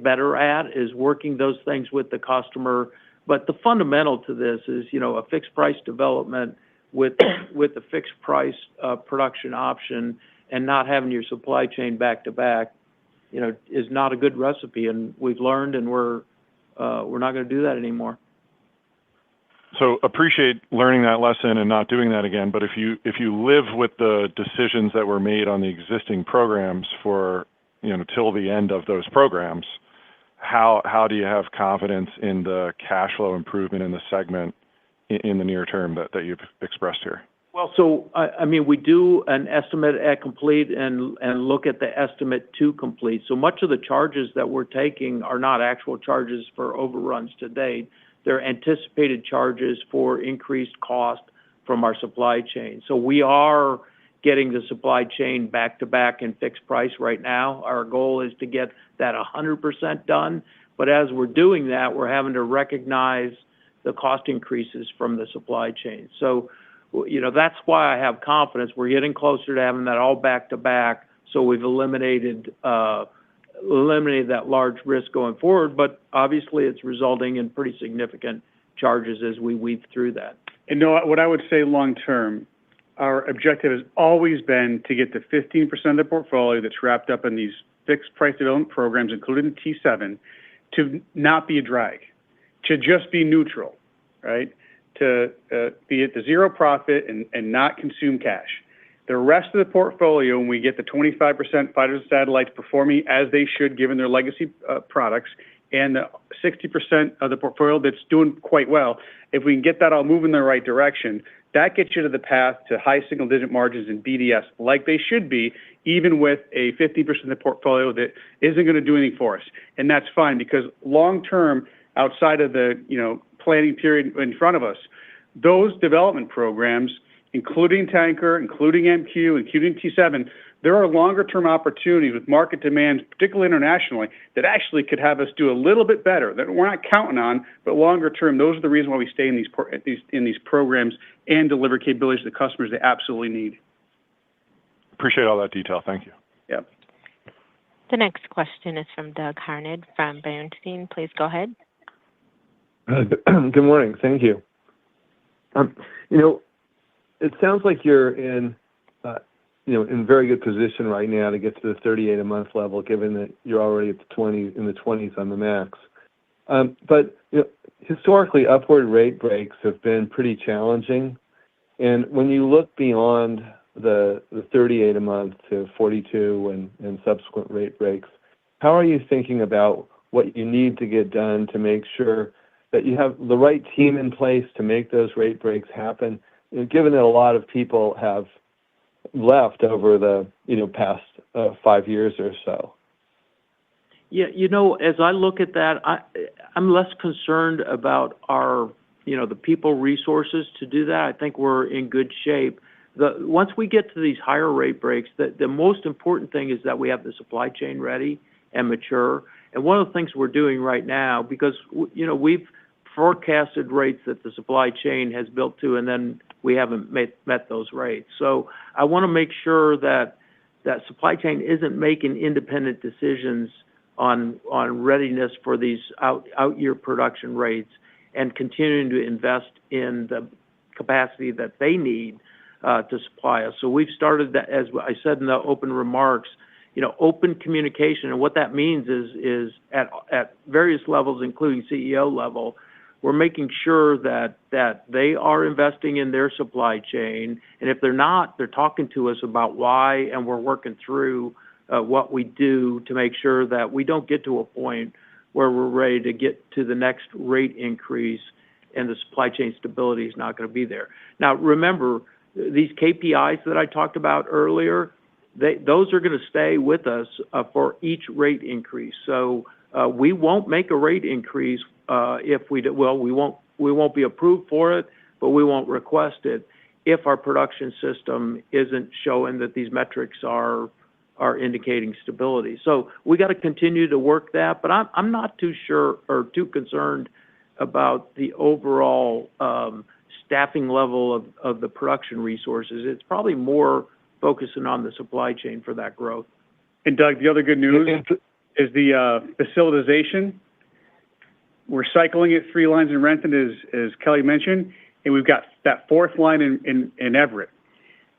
S10: better at, is working those things with the customer. But the fundamental to this is, a fixed price development with a fixed price production option, and not having your supply chain back to back, is not a good recipe. And we've learned, and we're not going to do that anymore.
S14: So appreciate learning that lesson and not doing that again. But if you live with the decisions that were made on the existing programs for till the end of those programs, how do you have confidence in the cash flow improvement in the segment in the near term that you've expressed here?
S10: Well, so, I mean, we do an estimate at complete and look at the estimate to complete. So much of the charges that we're taking are not actual charges for overruns to date. They're anticipated charges for increased cost from our supply chain. So we are getting the supply chain back to back in fixed price right now. Our goal is to get that 100% done. But as we're doing that, we're having to recognize the cost increases from the supply chain. So, you know, that's why I have confidence. We're getting closer to having that all back to back. So we've eliminated that large risk going forward. But obviously, it's resulting in pretty significant charges as we weave through that.
S7: And no, what I would say long term, our objective has always been to get to 15% of the portfolio that's wrapped up in these fixed price development programs, including T7, to not be a drag, to just be neutral, right? To be at the zero profit and not consume cash. The rest of the portfolio, when we get the 25% fighters and satellites performing as they should, given their legacy products, and the 60% of the portfolio that's doing quite well, if we can get that all moving in the right direction, that gets you to the path to high single-digit margins in BDS, like they should be, even with a 50% of the portfolio that isn't going to do anything for us. And that's fine, because long-term, outside of the planning period in front of us, those development programs, including Tanker, including MQ, including T7, there are longer-term opportunities with market demands, particularly internationally, that actually could have us do a little bit better, that we're not counting on, but longer-term, those are the reasons why we stay in these programs and deliver capabilities to the customers they absolutely need.
S14: Appreciate all that detail. Thank you.
S7: Yep.
S1: The next question is from Doug Harned from Bernstein. Please go ahead.
S15: Good morning. Thank you. It sounds like you're in very good position right now to get to the 38 a month level, given that you're already at in the 20s on the max. But historically, upward rate breaks have been pretty challenging. And when you look beyond the 38 a month to 42 and subsequent rate breaks, how are you thinking about what you need to get done to make sure that you have the right team in place to make those rate breaks happen, given that a lot of people have left over the past 5 years or so?
S10: Yeah, as I look at that, I'm less concerned about our, the people resources to do that. I think we're in good shape. Once we get to these higher rate breaks, the most important thing is that we have the supply chain ready and mature. And one of the things we're doing right now, because, we've forecasted rates that the supply chain has built to, and then we haven't met those rates. So I want to make sure that supply chain isn't making independent decisions on readiness for these out-year production rates and continuing to invest in the capacity that they need to supply us. So we've started that, as I said in the open remarks, open communication. And what that means is at various levels, including CEO level, we're making sure that they are investing in their supply chain. And if they're not, they're talking to us about why, and we're working through what we do to make sure that we don't get to a point where we're ready to get to the next rate increase and the supply chain stability is not going to be there. Now, remember, these KPIs that I talked about earlier, those are going to stay with us for each rate increase. So we won't make a rate increase if we do. Well, we won't be approved for it, but we won't request it if our production system isn't showing that these metrics are indicating stability. So we got to continue to work that, but I'm not too sure or too concerned about the overall staffing level of the production resources. It's probably more focusing on the supply chain for that growth.
S7: And Doug, the other good news is the facilitization. We're cycling it 3 lines in Renton, as Kelly mentioned, and we've got that 4th line in Everett.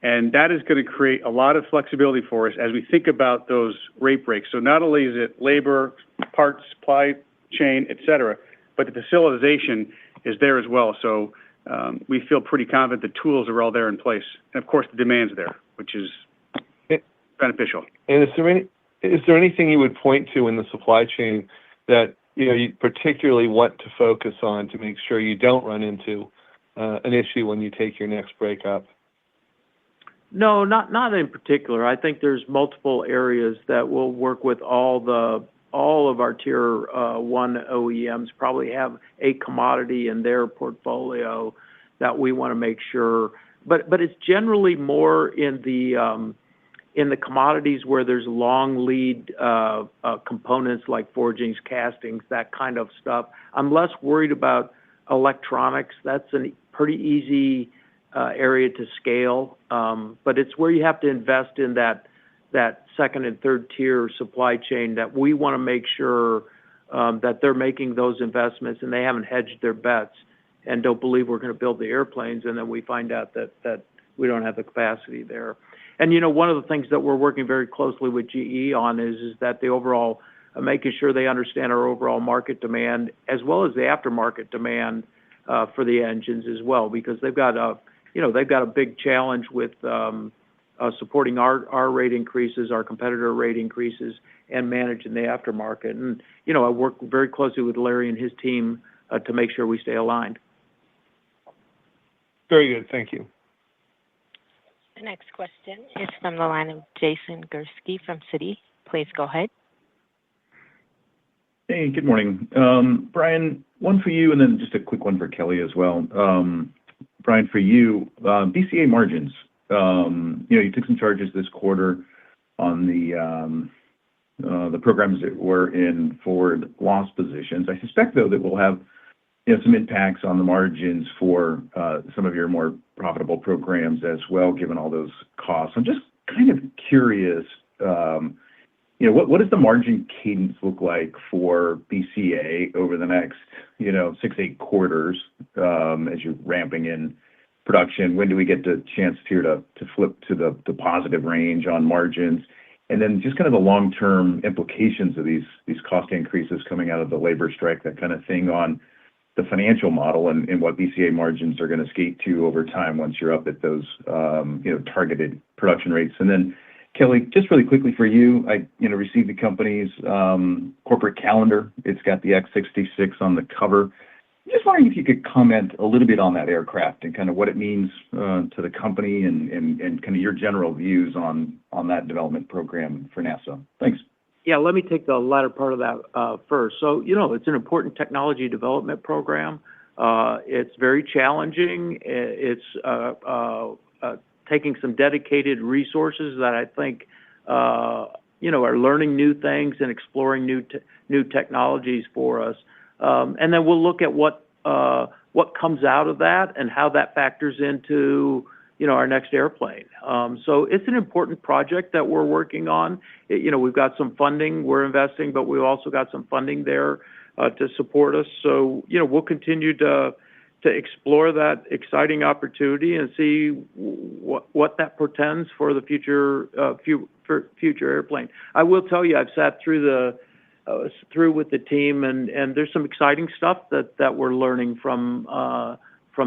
S7: And that is going to create a lot of flexibility for us as we think about those rate breaks. So not only is it labor, parts, supply chain, et cetera, but the facilitization is there as well. So we feel pretty confident the tools are all there in place. And of course, the demand's there, which is beneficial.
S15: And is there anything you would point to in the supply chain that you particularly want to focus on to make sure you don't run into an issue when you take your next break up?
S10: No, not in particular. I think there's multiple areas that we'll work with all of our tier one OEMs probably have a commodity in their portfolio that we want to make sure. But it's generally more in the commodities where there's long lead components like forgings, castings, that kind of stuff. I'm less worried about electronics. That's a pretty easy area to scale, but it's where you have to invest in that second and third tier supply chain that we want to make sure that they're making those investments and they haven't hedged their bets and don't believe we're going to build the airplanes, and then we find out that we don't have the capacity there. And, one of the things that we're working very closely with GE on is that the overall, making sure they understand our overall market demand as well as the aftermarket demand for the engines as well, because they've got a big challenge with supporting our rate increases, our competitor rate increases, and managing the aftermarket. And, I work very closely with Larry and his team to make sure we stay aligned.
S15: Very good. Thank you.
S1: The next question is from the line of Jason Gursky from Citi. Please go ahead.
S16: Hey, good morning. Brian, one for you, and then just a quick one for Kelly as well. Brian, for you, BCA margins. You took some charges this quarter on the programs that were in forward loss positions. I suspect, though, that we'll have some impacts on the margins for some of your more profitable programs as well, given all those costs. I'm just kind of curious, what does the margin cadence look like for BCA over the next, 6-8 quarters as you're ramping in production? When do we get the chance here to flip to the positive range on margins? And then just kind of the long-term implications of these cost increases coming out of the labor strike, that kind of thing on the financial model and what BCA margins are going to skate to over time once you're up at those, targeted production rates. And then, Kelly, just really quickly for you, I, received the company's corporate calendar. It's got the X-66 on the cover. Just wondering if you could comment a little bit on that aircraft and kind of what it means to the company and kind of your general views on that development program for NASA. Thanks.
S10: Yeah, let me take the latter part of that first. So, it's an important technology development program. It's very challenging. It's taking some dedicated resources that I think, are learning new things and exploring new technologies for us. And then we'll look at what comes out of that and how that factors into, our next airplane. So it's an important project that we're working on. We've got some funding we're investing, but we've also got some funding there to support us. So, we'll continue to explore that exciting opportunity and see what that portends for the future airplane. I will tell you, I've sat through with the team, and there's some exciting stuff that we're learning from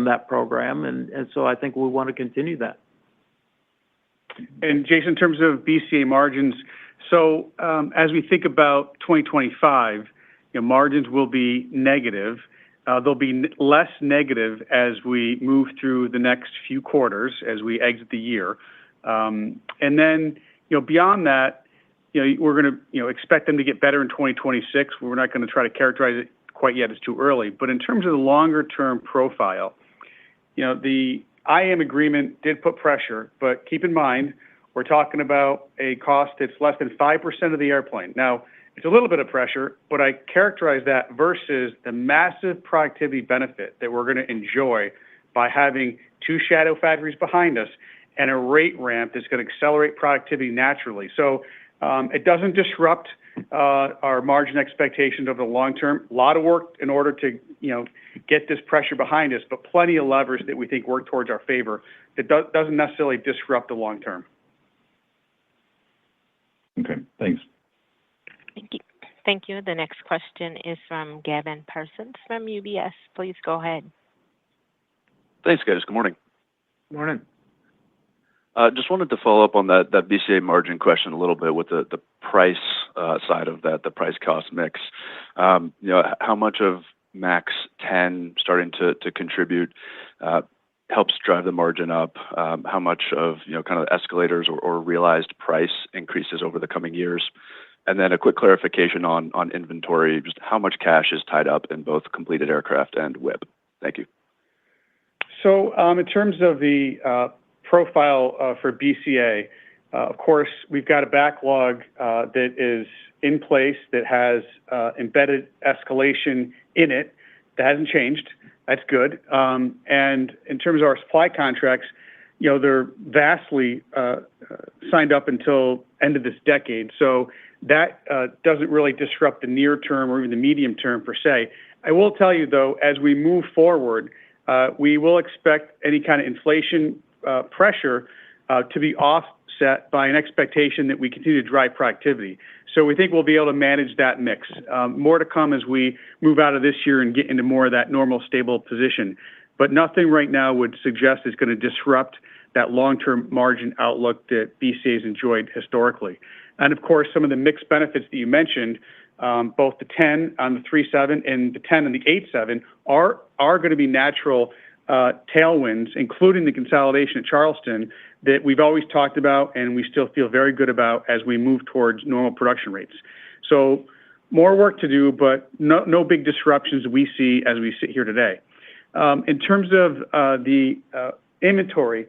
S10: that program, and so I think we want to continue that.
S7: And Jason, in terms of BCA margins, so as we think about 2025, margins will be negative. They'll be less negative as we move through the next few quarters as we exit the year. And then, beyond that, we're going to, expect them to get better in 2026. We're not going to try to characterize it quite yet. It's too early. But in terms of the longer-term profile, the IAM agreement did put pressure, but keep in mind, we're talking about a cost that's less than 5% of the airplane. Now, it's a little bit of pressure, but I characterize that versus the massive productivity benefit that we're going to enjoy by having 2 shadow factories behind us and a rate ramp that's going to accelerate productivity naturally. So it doesn't disrupt our margin expectations over the long term. A lot of work in order to, get this pressure behind us, but plenty of levers that we think work towards our favor that doesn't necessarily disrupt the long term.
S16: Okay, thanks.
S1: Thank you. Thank you. The next question is from Gavin Parsons from UBS. Please go ahead.
S17: Thanks, guys. Good morning.
S10: Good morning.
S17: Just wanted to follow up on that BCA margin question a little bit with the price side of that, the price cost mix. How much of MAX 10 starting to contribute helps drive the margin up? How much of, kind of escalators or realized price increases over the coming years? And then a quick clarification on inventory, just how much cash is tied up in both completed aircraft and WIP? Thank you.
S7: So in terms of the profile for BCA, of course, we've got a backlog that is in place that has embedded escalation in it. That hasn't changed. That's good. And in terms of our supply contracts, they're vastly signed up until end of this decade. So that doesn't really disrupt the near term or even the medium term per se. I will tell you, though, as we move forward, we will expect any kind of inflation pressure to be offset by an expectation that we continue to drive productivity. So we think we'll be able to manage that mix. More to come as we move out of this year and get into more of that normal, stable position. But nothing right now would suggest it's going to disrupt that long-term margin outlook that BCA has enjoyed historically. And of course, some of the mixed benefits that you mentioned, both the 10 on the 37 and the 10 on the 87 are going to be natural tailwinds, including the consolidation at Charleston that we've always talked about and we still feel very good about as we move towards normal production rates. So more work to do, but no big disruptions we see as we sit here today. In terms of the inventory,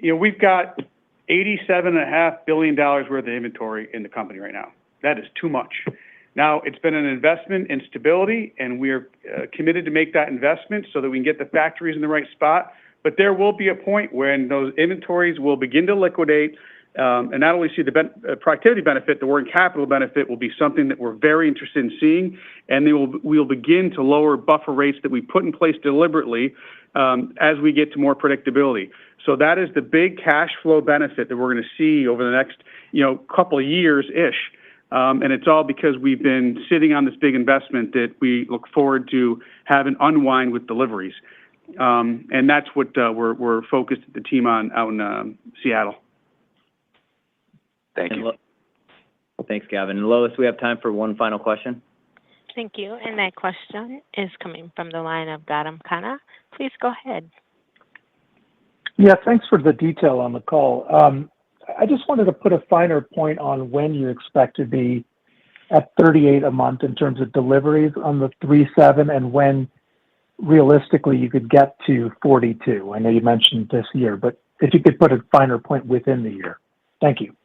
S7: we've got $87.5 billion worth of inventory in the company right now. That is too much. Now, it's been an investment in stability, and we're committed to make that investment so that we can get the factories in the right spot. But there will be a point when those inventories will begin to liquidate, and not only see the productivity benefit, the working capital benefit will be something that we're very interested in seeing, and we'll begin to lower buffer rates that we put in place deliberately as we get to more predictability. So that is the big cash flow benefit that we're going to see over the next couple of years-ish. And it's all because we've been sitting on this big investment that we look forward to having unwind with deliveries. And that's what we're focused the team on out in Seattle.
S17: Thank you.
S2: Thanks, Gavin. And Lois, we have time for one final question.
S1: Thank you. And that question is coming from the line of Gautam Khanna. Please go ahead.
S3: Yeah, thanks for the detail on the call. I just wanted to put a finer point on when you expect to be at 38 a month in terms of deliveries on the 37 and when realistically you could get to 42. I know you mentioned this year, but if you could put a finer point within the year. Thank you.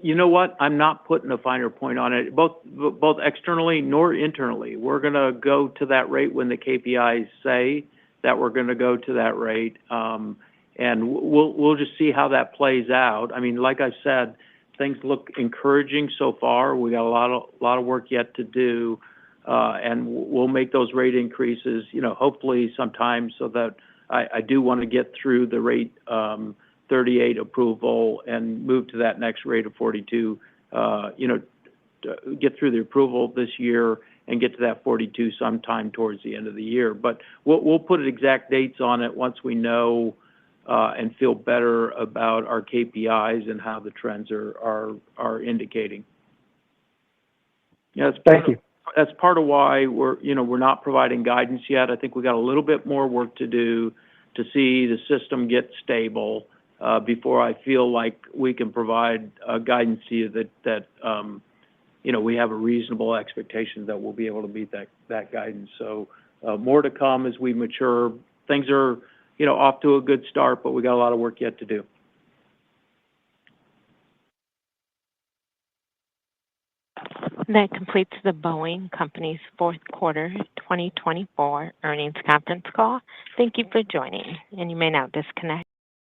S10: You know what? I'm not putting a finer point on it, both externally nor internally. We're going to go to that rate when the KPIs say that we're going to go to that rate. And we'll just see how that plays out. I mean, like I said, things look encouraging so far. We got a lot of work yet to do, and we'll make those rate increases, hopefully sometime so that I do want to get through the rate 38 approval and move to that next rate of 42, get through the approval this year and get to that 42 sometime towards the end of the year. But we'll put exact dates on it once we know and feel better about our KPIs and how the trends are indicating. Yeah,
S3: thank you.
S10: That's part of why we're not providing guidance yet. I think we got a little bit more work to do to see the system get stable before I feel like we can provide guidance to you that we have a reasonable expectation that we'll be able to meet that guidance. So more to come as we mature. Things are off to a good start, but we got a lot of work yet to do.
S1: That completes the Boeing Company's fourth quarter 2024 earnings conference call. Thank you for joining, and you may now disconnect.